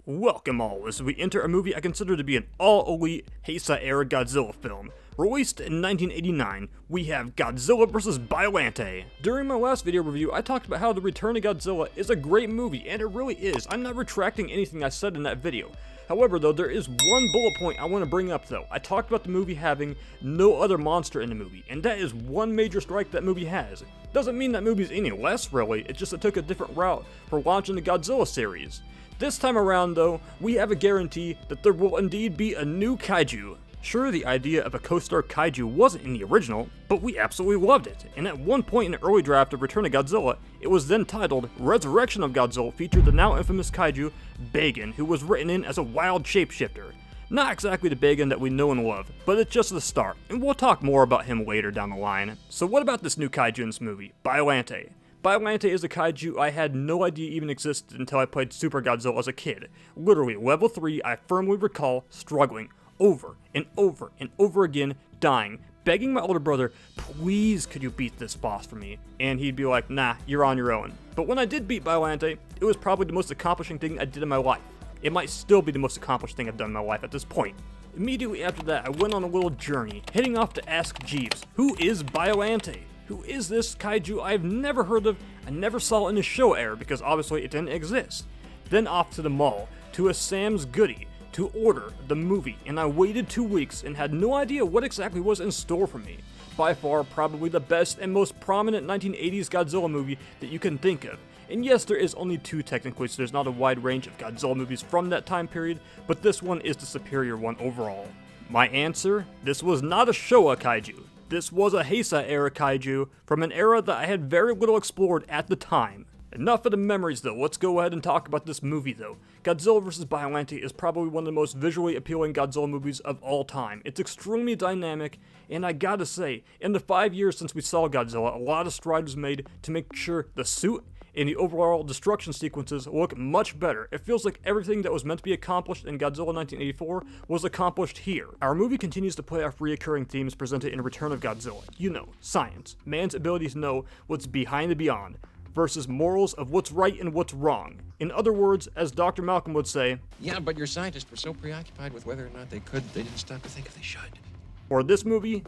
Welcome all as we enter a movie I consider to be an all-elite Heisei-era Godzilla film. Released in 1989, we have Godzilla vs. Biollante. During my last video review, I talked about how The Return of Godzilla is a great movie, and it really is. I'm not retracting anything I said in that video. However though, there is one bullet point I want to bring up though. I talked about the movie having no other monster in the movie, and that is one major strike that movie has. Doesn't mean that movie's any less really, it's just it took a different route for launching the Godzilla series. This time around though, we have a guarantee that there will indeed be a new kaiju. Sure, the idea of a co-star kaiju wasn't in the original, but we absolutely loved it, and at one point in the early draft of Return of Godzilla, it was then titled Resurrection of Godzilla, featured the now infamous kaiju, Bagan, who was written in as a wild shapeshifter. Not exactly the Bagan that we know and love, but it's just the start, and we'll talk more about him later down the line. So what about this new kaiju in this movie, Biollante? Biollante is a kaiju I had no idea even existed until I played Super Godzilla as a kid. Literally, level 3, I firmly recall struggling over and over and over again, dying, begging my older brother, please could you beat this boss for me? And he'd be like, nah, you're on your own. But when I did beat Biollante, it was probably the most accomplishing thing I did in my life. It might still be the most accomplished thing I've done in my life at this point. Immediately after that, I went on a little journey, heading off to ask Jeeves, who is Biollante? Who is this kaiju I've never heard of, I never saw in the show era because obviously it didn't exist. Then off to the mall, to a Sam's Goody, to order the movie, and I waited 2 weeks and had no idea what exactly was in store for me. By far, probably the best and most prominent 1980s Godzilla movie that you can think of. And yes, there is only two technically, so there's not a wide range of Godzilla movies from that time period, but this one is the superior one overall. My answer? This was not a Showa kaiju. This was a Heisei-era kaiju from an era that I had very little explored at the time. Enough of the memories though, let's go ahead and talk about this movie though. Godzilla vs. Biollante is probably one of the most visually appealing Godzilla movies of all time. It's extremely dynamic, and I gotta say, in the 5 years since we saw Godzilla, a lot of strides was made to make sure the suit and the overall destruction sequences look much better. It feels like everything that was meant to be accomplished in Godzilla 1984 was accomplished here. Our movie continues to play off reoccurring themes presented in Return of Godzilla. You know, science, man's ability to know what's behind the beyond, versus morals of what's right and what's wrong. In other words, as Dr. Malcolm would say, yeah, but your scientists were so preoccupied with whether or not they could, they didn't stop to think if they should. Or this movie,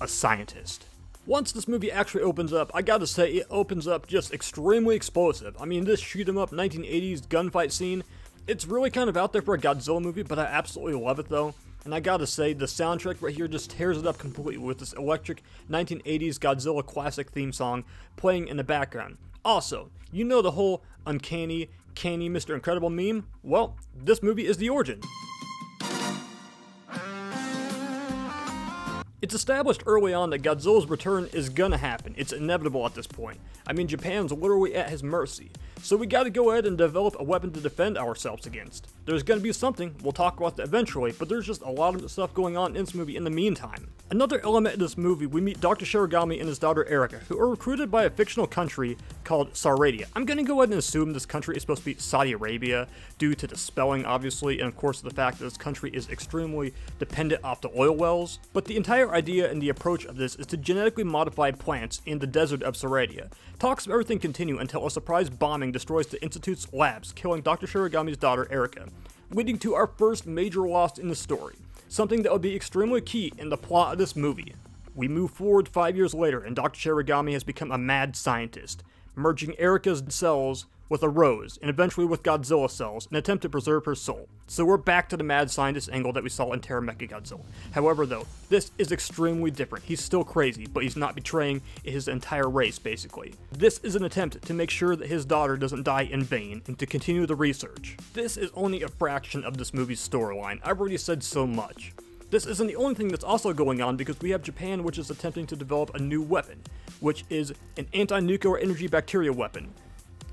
a scientist. Once this movie actually opens up, I gotta say, it opens up just extremely explosive. I mean, this shoot 'em up 1980s gunfight scene, it's really kind of out there for a Godzilla movie, but I absolutely love it though. And I gotta say, the soundtrack right here just tears it up completely with this electric 1980s Godzilla classic theme song playing in the background. Also, you know the whole uncanny, canny Mr. Incredible meme? Well, this movie is the origin. It's established early on that Godzilla's return is gonna happen. It's inevitable at this point. I mean, Japan's literally at his mercy. So we gotta go ahead and develop a weapon to defend ourselves against. There's gonna be something, we'll talk about that eventually, but there's just a lot of stuff going on in this movie in the meantime. Another element of this movie, we meet Dr. Shirogami and his daughter Erika, who are recruited by a fictional country called Saradia. I'm gonna go ahead and assume this country is supposed to be Saudi Arabia, due to the spelling obviously, and of course the fact that this country is extremely dependent off the oil wells. But the entire idea and the approach of this is to genetically modify plants in the desert of Saradia. Talks of everything continue until a surprise bombing destroys the Institute's labs, killing Dr. Shirogami's daughter Erika, leading to our first major loss in the story. Something that will be extremely key in the plot of this movie. We move forward 5 years later and Dr. Shirogami has become a mad scientist, merging Erika's cells with a rose, and eventually with Godzilla cells, in an attempt to preserve her soul. So we're back to the mad scientist angle that we saw in Terra Mecha Godzilla. However though, this is extremely different. He's still crazy, but he's not betraying his entire race basically. This is an attempt to make sure that his daughter doesn't die in vain, and to continue the research. This is only a fraction of this movie's storyline. I've already said so much. This isn't the only thing that's also going on because we have Japan, which is attempting to develop a new weapon, which is an anti-nuclear energy bacteria weapon.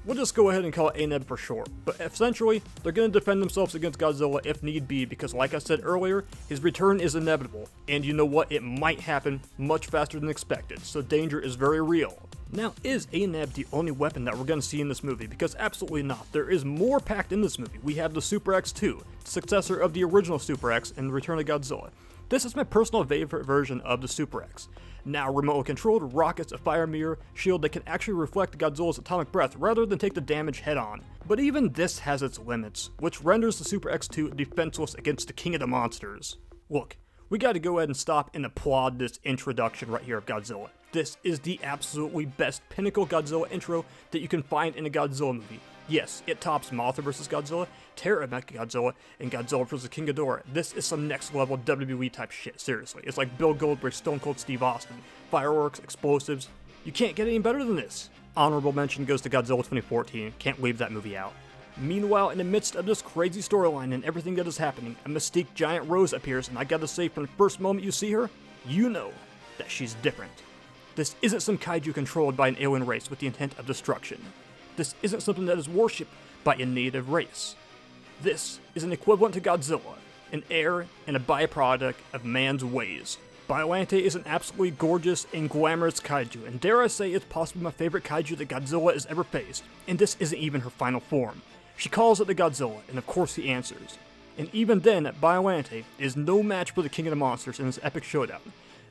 We'll just go ahead and call it ANEB for short, but essentially, they're going to defend themselves against Godzilla if need be because like I said earlier, his return is inevitable, and you know what, it might happen much faster than expected, so danger is very real. Now, is ANEB the only weapon that we're going to see in this movie? Because absolutely not. There is more packed in this movie. We have the Super X-2, successor of the original Super X in The Return of Godzilla. This is my personal favorite version of the Super X. Now remotely controlled rockets, a fire mirror, shield that can actually reflect Godzilla's atomic breath rather than take the damage head on. But even this has its limits, which renders the Super X2 defenseless against the king of the monsters. Look, we gotta go ahead and stop and applaud this introduction right here of Godzilla. This is the absolutely best pinnacle Godzilla intro that you can find in a Godzilla movie. Yes, it tops Mothra vs. Godzilla, Terror of Mechagodzilla, and Godzilla vs. King Ghidorah. This is some next level WWE type shit, seriously. It's like Bill Goldberg, Stone Cold Steve Austin. Fireworks, explosives. You can't get any better than this. Honorable mention goes to Godzilla 2014, can't leave that movie out. Meanwhile, in the midst of this crazy storyline and everything that is happening, a mystique giant Rose appears, and I gotta say, from the first moment you see her, you know that she's different. This isn't some kaiju controlled by an alien race with the intent of destruction. This isn't something that is worshipped by a native race. This is an equivalent to Godzilla, an heir and a byproduct of man's ways. Biollante is an absolutely gorgeous and glamorous kaiju, and dare I say it's possibly my favorite kaiju that Godzilla has ever faced, and this isn't even her final form. She calls it the Godzilla, and of course he answers. And even then, Biollante is no match for the king of the monsters in this epic showdown.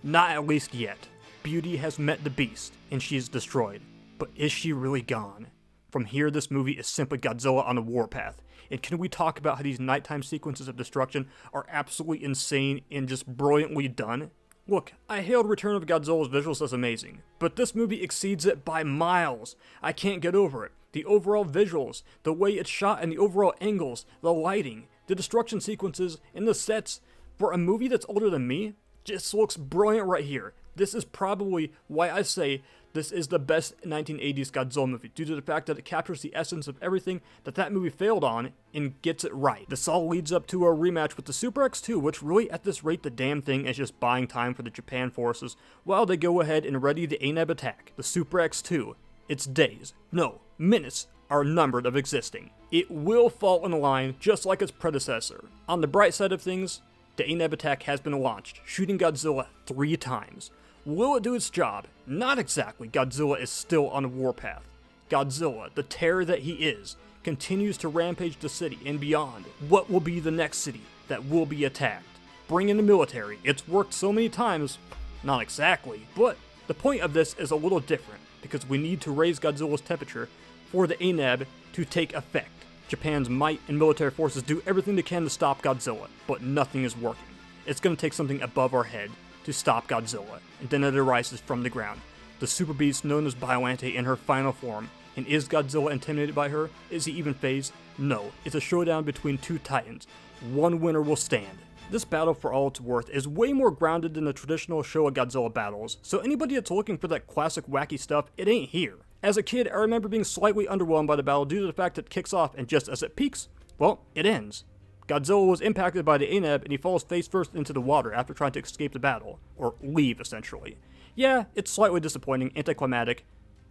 Not at least yet. Beauty has met the beast, and she is destroyed. But is she really gone? From here, this movie is simply Godzilla on the warpath. And can we talk about how these nighttime sequences of destruction are absolutely insane and just brilliantly done? Look, I hailed Return of Godzilla's visuals as amazing, but this movie exceeds it by miles. I can't get over it. The overall visuals, the way it's shot and the overall angles, the lighting, the destruction sequences, and the sets, for a movie that's older than me, just looks brilliant right here. This is probably why I say this is the best 1980s Godzilla movie, due to the fact that it captures the essence of everything that movie failed on and gets it right. This all leads up to a rematch with the Super X2, which really at this rate the damn thing is just buying time for the Japan forces while they go ahead and ready the ANAB attack. The Super X2, its days, no, minutes, are numbered of existing. It will fall in line just like its predecessor. On the bright side of things, the ANAB attack has been launched, shooting Godzilla 3 times. Will it do its job? Not exactly. Godzilla is still on a warpath. Godzilla, the terror that he is, continues to rampage the city and beyond. What will be the next city that will be attacked? Bring in the military. It's worked so many times. Not exactly, but the point of this is a little different, because we need to raise Godzilla's temperature for the ANAB to take effect. Japan's might and military forces do everything they can to stop Godzilla, but nothing is working. It's going to take something above our head to stop Godzilla, and then it arises from the ground. The super beast known as Biollante in her final form. And is Godzilla intimidated by her? Is he even phased? No, it's a showdown between two titans. One winner will stand. This battle, for all it's worth, is way more grounded than the traditional Showa Godzilla battles, so anybody that's looking for that classic wacky stuff, it ain't here. As a kid, I remember being slightly underwhelmed by the battle due to the fact that it kicks off, and just as it peaks, well, it ends. Godzilla was impacted by the ANAB, and he falls face first into the water after trying to escape the battle, or leave, essentially. Yeah, it's slightly disappointing, anticlimactic,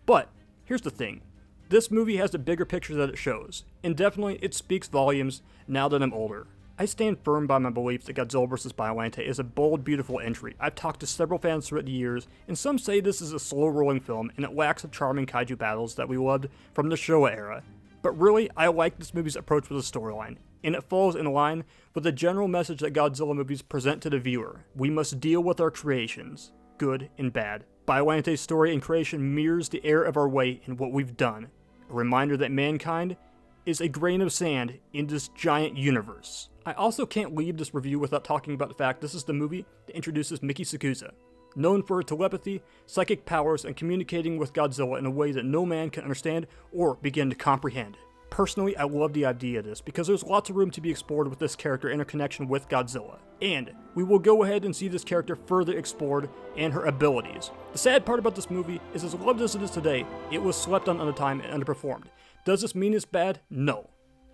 but here's the thing. This movie has the bigger picture that it shows, and definitely it speaks volumes now that I'm older. I stand firm by my belief that Godzilla vs. Biollante is a bold, beautiful entry. I've talked to several fans throughout the years, and some say this is a slow-rolling film, and it lacks the charming kaiju battles that we loved from the Showa era. But really, I like this movie's approach with the storyline, and it falls in line with the general message that Godzilla movies present to the viewer. We must deal with our creations, good and bad. Biollante's story and creation mirrors the error of our way and what we've done. A reminder that mankind is a grain of sand in this giant universe. I also can't leave this review without talking about the fact this is the movie that introduces Miki Sakusa, known for her telepathy, psychic powers, and communicating with Godzilla in a way that no man can understand or begin to comprehend. Personally, I love the idea of this because there's lots of room to be explored with this character in her connection with Godzilla. And we will go ahead and see this character further explored and her abilities. The sad part about this movie is as loved as it is today, it was slept on at the time and underperformed. Does this mean it's bad? No.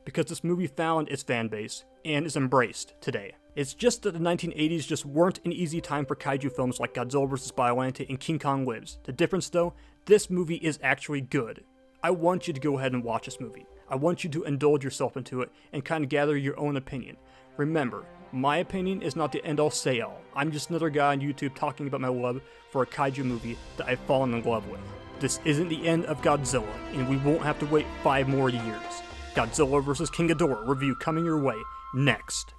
Because this movie found its fan base and is embraced today. It's just that the 1980s just weren't an easy time for kaiju films like Godzilla vs. Biollante and King Kong Lives. The difference though, this movie is actually good. I want you to go ahead and watch this movie. I want you to indulge yourself into it and kind of gather your own opinion. Remember, my opinion is not the end-all say-all. I'm just another guy on YouTube talking about my love for a kaiju movie that I've fallen in love with. This isn't the end of Godzilla, and we won't have to wait 5 more years. Godzilla vs. King Ghidorah review coming your way next.